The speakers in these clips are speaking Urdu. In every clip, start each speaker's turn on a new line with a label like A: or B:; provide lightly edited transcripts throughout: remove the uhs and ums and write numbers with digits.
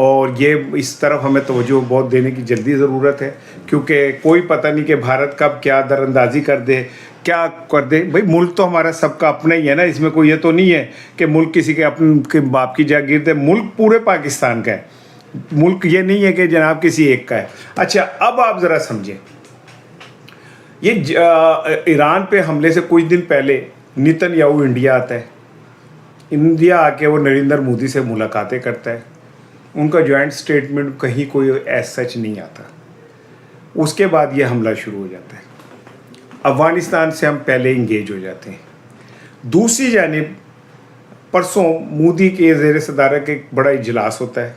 A: اور یہ اس طرف ہمیں توجہ بہت دینے کی جلدی ضرورت ہے، کیونکہ کوئی پتہ نہیں کہ بھارت کب کیا در اندازی کر دے، کیا کر دے۔ بھائی ملک تو ہمارا سب کا اپنا ہی ہے نا، اس میں کوئی یہ تو نہیں ہے کہ ملک کسی کے اپنے باپ کی جاگیر ہے، ملک پورے پاکستان کا ہے، ملک یہ نہیں ہے کہ جناب کسی ایک کا ہے۔ اچھا اب آپ ذرا سمجھیں، یہ ایران پہ حملے سے کچھ دن پہلے نیتن یاہو انڈیا آتا ہے، انڈیا آ کے وہ نریندر مودی سے ملاقاتیں کرتا ہے، ان کا جوائنٹ سٹیٹمنٹ کہیں کوئی ایز سچ نہیں آتا۔ اس کے بعد یہ حملہ شروع ہو جاتا ہے، افغانستان سے ہم پہلے انگیج ہو جاتے ہیں۔ دوسری جانب پرسوں مودی کے زیر صدارت ایک بڑا اجلاس ہوتا ہے،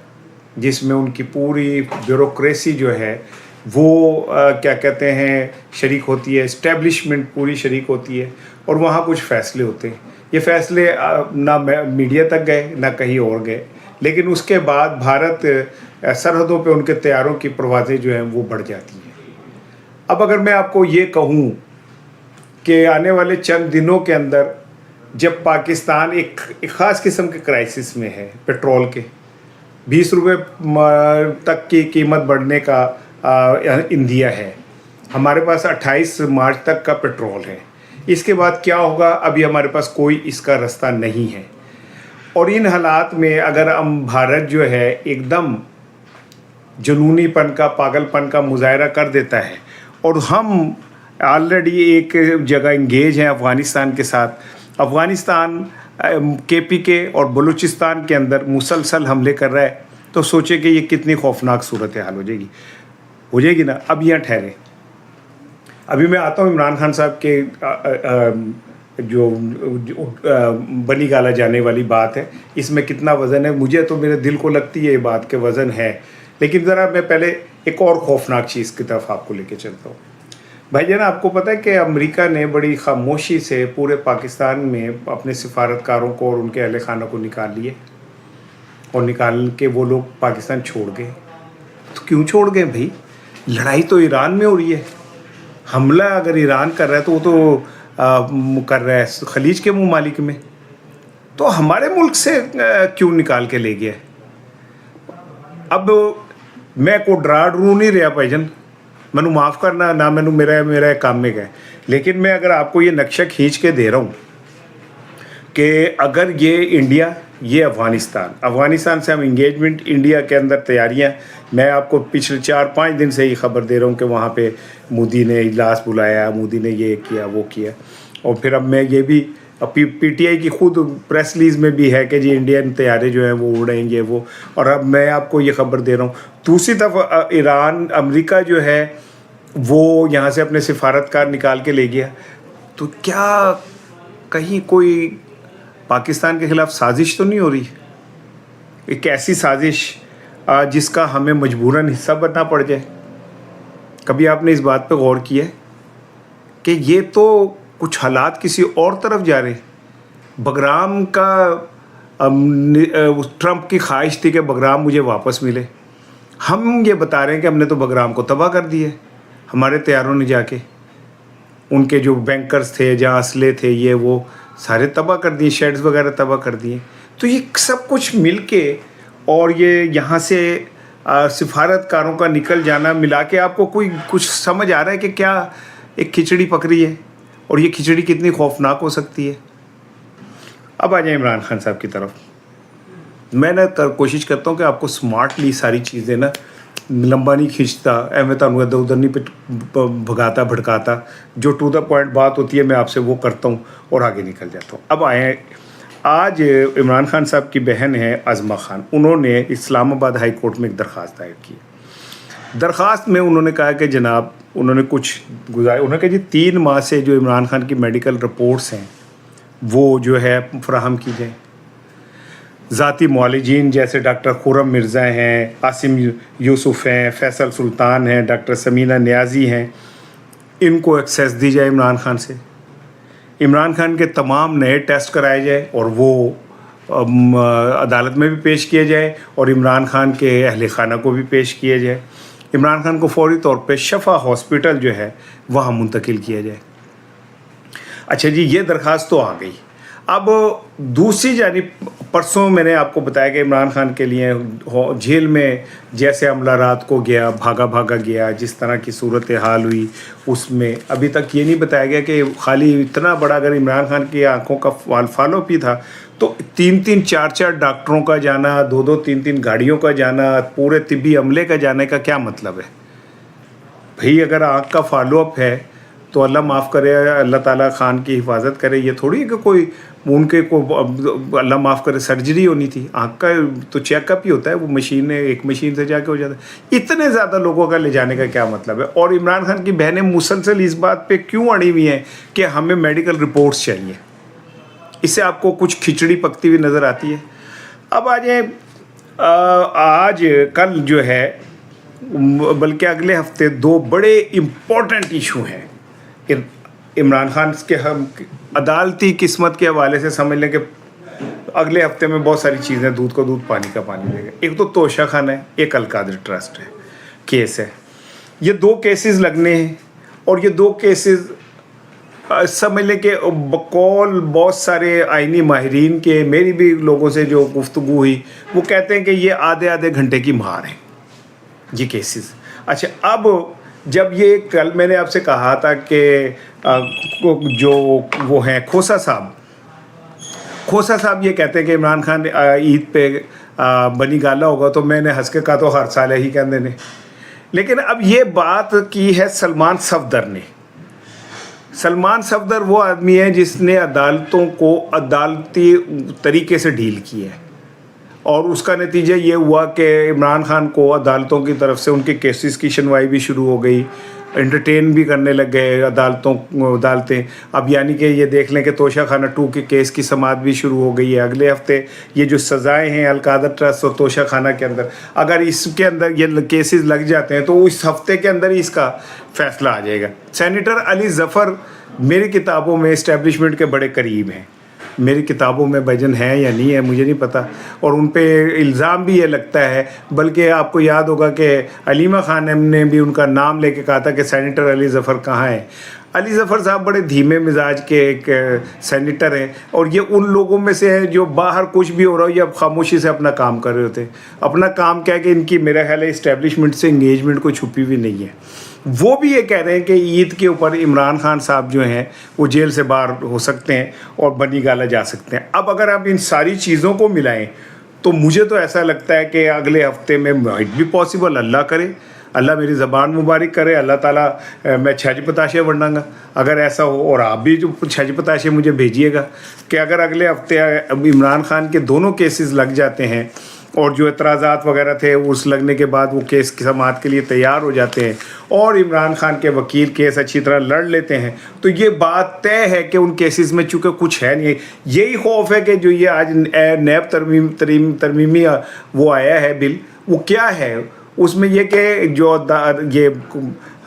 A: جس میں ان کی پوری بیوروکریسی جو ہے وہ کیا کہتے ہیں شریک ہوتی ہے، اسٹیبلشمنٹ پوری شریک ہوتی ہے، اور وہاں کچھ فیصلے ہوتے ہیں۔ یہ فیصلے نہ میڈیا تک گئے نہ کہیں اور گئے، لیکن اس کے بعد بھارت سرحدوں پہ ان کے طیاروں کی پروازیں جو ہیں وہ بڑھ جاتی ہیں۔ اب اگر میں آپ کو یہ کہوں کہ آنے والے چند دنوں کے اندر جب پاکستان ایک خاص قسم کے کرائسس میں ہے، پیٹرول کے 20 روپے تک کی قیمت بڑھنے کا اندیا ہے، ہمارے پاس 28 مارچ تک کا پیٹرول ہے، اس کے بعد کیا ہوگا ابھی ہمارے پاس کوئی اس کا رستہ نہیں ہے۔ اور ان حالات میں اگر ہم بھارت جو ہے ایک دم جنونی پن کا، پاگل پن کا مظاہرہ کر دیتا ہے، اور ہم آلریڈی ایک جگہ انگیج ہیں افغانستان کے ساتھ، افغانستان کے پی کے اور بلوچستان کے اندر مسلسل حملے کر رہا ہے، تو سوچے کہ یہ کتنی خوفناک صورتحال ہو جائے گی نا۔ اب یہاں ٹھہرے، ابھی میں آتا ہوں عمران خان صاحب کے جو بلی گالا جانے والی بات ہے، اس میں کتنا وزن ہے، مجھے تو میرے دل کو لگتی ہے یہ بات کہ وزن ہے، لیکن ذرا میں پہلے ایک اور خوفناک چیز کی طرف آپ کو لے کے چلتا ہوں۔ بھائی جان آپ کو پتہ ہے کہ امریکہ نے بڑی خاموشی سے پورے پاکستان میں اپنے سفارتکاروں کو اور ان کے اہل خانہ کو نکال لیے، اور نکال کے وہ لوگ پاکستان چھوڑ گئے۔ تو کیوں چھوڑ گئے بھائی؟ لڑائی تو ایران میں ہو رہی ہے، حملہ اگر ایران کر رہا ہے تو وہ تو کر رہا ہے خلیج کے ممالک میں، تو ہمارے ملک سے کیوں نکال کے لے گیا؟ اب میں کو ڈرا ڈرو نہیں رہا بھائی جان، میں معاف کرنا نہ، میں میرا کام میں گئے، لیکن میں اگر آپ کو یہ نقشہ کھینچ کے دے رہا ہوں کہ اگر یہ انڈیا، یہ افغانستان سے ہم انگیجمنٹ، انڈیا کے اندر تیاریاں، میں آپ کو پچھلے 4-5 دن سے ہی خبر دے رہا ہوں کہ وہاں پہ مودی نے اجلاس بلایا، مودی نے یہ کیا وہ کیا، اور پھر اب میں یہ بھی پی ٹی آئی کی خود پریس ریلیز میں بھی ہے کہ جی انڈین طیارے جو ہیں وہ اڑیں گے وہ، اور اب میں آپ کو یہ خبر دے رہا ہوں۔ دوسری طرف ایران، امریکہ جو ہے وہ یہاں سے اپنے سفارتکار نکال کے لے گیا، تو کیا کہیں کوئی پاکستان کے خلاف سازش تو نہیں ہو رہی؟ ایک ایسی سازش جس کا ہمیں مجبوراً حصہ بننا پڑ جائے۔ کبھی آپ نے اس بات پہ غور کیا ہے کہ یہ تو کچھ حالات کسی اور طرف جا رہے ہیں؟ بگرام کا ٹرمپ کی خواہش تھی کہ بگرام مجھے واپس ملے، ہم یہ بتا رہے ہیں کہ ہم نے تو بگرام کو تباہ کر دیا ہے، ہمارے طیاروں نے جا کے ان کے جو بینکرز تھے، جہاں اسلحے تھے، یہ وہ سارے تباہ کر دیے، شیڈز وغیرہ تباہ کر دیے۔ تو یہ سب کچھ مل کے، اور یہ یہاں سے سفارتکاروں کا نکل جانا ملا کے، آپ کو کوئی کچھ سمجھ آ رہا ہے کہ کیا ایک کھچڑی پکڑی ہے، اور یہ کھچڑی کتنی خوفناک ہو سکتی ہے؟ اب آ جائیں عمران خان صاحب کی طرف۔ میں نے کوشش کرتا ہوں کہ آپ کو سمارٹلی ساری چیزیں نا، لمبا نہیں کھینچتا، میں تمہیں ادھر ادھر نہیں بھگاتا بھڑکاتا، جو ٹو دا پوائنٹ بات ہوتی ہے میں آپ سے وہ کرتا ہوں اور آگے نکل جاتا ہوں۔ اب آئیں، آج عمران خان صاحب کی بہن ہے عظمہ خان، انہوں نے اسلام آباد ہائی کورٹ میں ایک درخواست دائر کی۔ درخواست میں انہوں نے کہا کہ جناب، انہوں نے کچھ انہوں نے کہا جی 3 ماہ سے جو عمران خان کی میڈیکل رپورٹس ہیں وہ جو ہے فراہم کی جائیں۔ ذاتی معالجین جیسے ڈاکٹر خرم مرزا ہیں، عاصم یوسف ہیں، فیصل سلطان ہیں، ڈاکٹر سمینہ نیازی ہیں، ان کو ایکسیس دی جائے عمران خان سے۔ عمران خان کے تمام نئے ٹیسٹ کرائے جائے اور وہ عدالت میں بھی پیش کیے جائے، اور عمران خان کے اہل خانہ کو بھی پیش کیا جائے۔ عمران خان کو فوری طور پہ شفا ہاسپٹل جو ہے وہاں منتقل کیا جائے۔ اچھا جی، یہ درخواست تو آ گئی۔ اب دوسری جانب پرسوں میں نے آپ کو بتایا کہ عمران خان کے لیے جیل میں جیسے عملہ رات کو گیا، بھاگا بھاگا گیا، جس طرح کی صورتحال ہوئی، اس میں ابھی تک یہ نہیں بتایا گیا کہ خالی اتنا بڑا اگر عمران خان کی آنکھوں کا فالو بھی تھا تو 3 4 ڈاکٹروں کا جانا، 2 3 گاڑیوں کا جانا، پورے طبی عملے کا جانے کا کیا مطلب ہے؟ بھئی اگر آنکھ کا فالو اپ ہے تو اللہ معاف کرے، اللہ تعالیٰ خان کی حفاظت کرے، یہ تھوڑی ہے کہ کوئی ان کے کو اللہ معاف کرے سرجری ہونی تھی، آنکھ کا تو چیک اپ ہی ہوتا ہے، وہ مشین ایک مشین سے جا کے ہو جاتا ہے۔ اتنے زیادہ لوگوں کا لے جانے کا کیا مطلب ہے؟ اور عمران خان کی بہنیں مسلسل اس بات پہ کیوں اڑی ہوئی ہیں کہ ہمیں میڈیکل رپورٹس چاہیے؟ اس سے آپ کو کچھ کھچڑی پکتی ہوئی نظر آتی ہے۔ اب آج کل جو ہے، بلکہ اگلے ہفتے 2 بڑے امپورٹنٹ ایشو ہیں عمران خان کے، ہم عدالتی قسمت کے حوالے سے سمجھ لیں کہ اگلے ہفتے میں بہت ساری چیزیں دودھ کو دودھ پانی کا پانی دے گا۔ ایک تو توشہ خانہ ہے، ایک القادر ٹرسٹ ہے، کیس ہے، یہ 2 کیسز لگنے ہیں، اور یہ 2 کیسز سمجھ لیں کہ بقول بہت سارے آئینی ماہرین کے، میری بھی لوگوں سے جو گفتگو ہوئی، وہ کہتے ہیں کہ یہ آدھے گھنٹے کی مہار ہیں یہ کیسز۔ اچھا، اب جب یہ کل میں نے آپ سے کہا تھا کہ جو وہ ہیں کھوسا صاحب یہ کہتے ہیں کہ عمران خان عید پہ بنی گالا ہوگا، تو میں نے ہنس کے کہا تو ہر سال ہی کہندے نے۔ لیکن اب یہ بات کی ہے سلمان صفدر نے۔ سلمان صفدر وہ آدمی ہے جس نے عدالتوں کو عدالتی طریقے سے ڈیل کی ہے، اور اس کا نتیجہ یہ ہوا کہ عمران خان کو عدالتوں کی طرف سے ان کے کیسز کی سنوائی بھی شروع ہو گئی، انٹرٹین بھی کرنے لگ گئے عدالتیں۔ اب یعنی کہ یہ دیکھ لیں کہ توشہ خانہ 2 کے کیس کی سماعت بھی شروع ہو گئی ہے۔ اگلے ہفتے یہ جو سزائیں ہیں القادر ٹرسٹ اور توشہ خانہ کے اندر، اگر اس کے اندر یہ کیسز لگ جاتے ہیں تو اس ہفتے کے اندر ہی اس کا فیصلہ آ جائے گا۔ سینیٹر علی ظفر میری کتابوں میں اسٹیبلشمنٹ کے بڑے قریب ہیں، میری کتابوں میں بجن ہے یا نہیں ہے مجھے نہیں پتہ، اور ان پہ الزام بھی یہ لگتا ہے، بلکہ آپ کو یاد ہوگا کہ علیمہ خانم نے بھی ان کا نام لے کے کہا تھا کہ سینیٹر علی ظفر کہاں ہیں۔ علی ظفر صاحب بڑے دھیمے مزاج کے ایک سینیٹر ہیں، اور یہ ان لوگوں میں سے ہیں جو باہر کچھ بھی ہو رہا ہو یہ اب خاموشی سے اپنا کام کر رہے ہوتے ہیں۔ اپنا کام کیا کہ ان کی میرا خیال ہے اسٹیبلشمنٹ سے انگیجمنٹ کوئی چھپی ہوئی نہیں ہے۔ وہ بھی یہ کہہ رہے ہیں کہ عید کے اوپر عمران خان صاحب جو ہیں وہ جیل سے باہر ہو سکتے ہیں اور بنی گالا جا سکتے ہیں۔ اب اگر آپ ان ساری چیزوں کو ملائیں تو مجھے تو ایسا لگتا ہے کہ اگلے ہفتے میں مائٹ بھی پاسبل، اللہ کرے، اللہ میری زبان مبارک کرے، اللہ تعالیٰ، میں چھج پتاشے ونڈاں گا اگر ایسا ہو، اور آپ بھی جو چھج پتاشے مجھے بھیجیے گا کہ اگر اگلے ہفتے عمران خان کے دونوں کیسز لگ جاتے ہیں اور جو اعتراضات وغیرہ تھے اس لگنے کے بعد وہ کیس کی سماعت کے لیے تیار ہو جاتے ہیں اور عمران خان کے وکیل کیس اچھی طرح لڑ لیتے ہیں، تو یہ بات طے ہے کہ ان کیسز میں چونکہ کچھ ہے نہیں۔ یہی خوف ہے کہ جو یہ آج نیب ترمیمی وہ آیا ہے بل، وہ کیا ہے اس میں یہ کہ جو یہ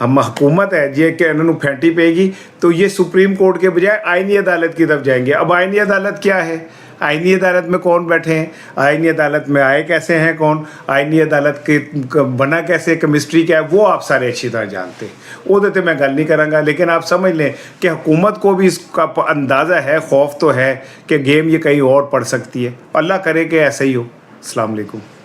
A: حکومت ہے یہ کہ انہوں پھینٹی پے گی تو یہ سپریم کورٹ کے بجائے آئینی عدالت کی طرف جائیں گے۔ اب آئینی عدالت کیا ہے؟ آئینی عدالت میں کون بیٹھے ہیں؟ آئینی عدالت میں آئے کیسے ہیں کون؟ آئینی عدالت کے بنا کیسے، کیمسٹری کیا ہے، وہ آپ سارے اچھی طرح جانتے ہیں، وہ دیتے میں گل نہیں کروں گا۔ لیکن آپ سمجھ لیں کہ حکومت کو بھی اس کا اندازہ ہے، خوف تو ہے کہ گیم یہ کہیں اور پڑ سکتی ہے۔ اللہ کرے کہ ایسا ہی ہو۔ السلام علیکم۔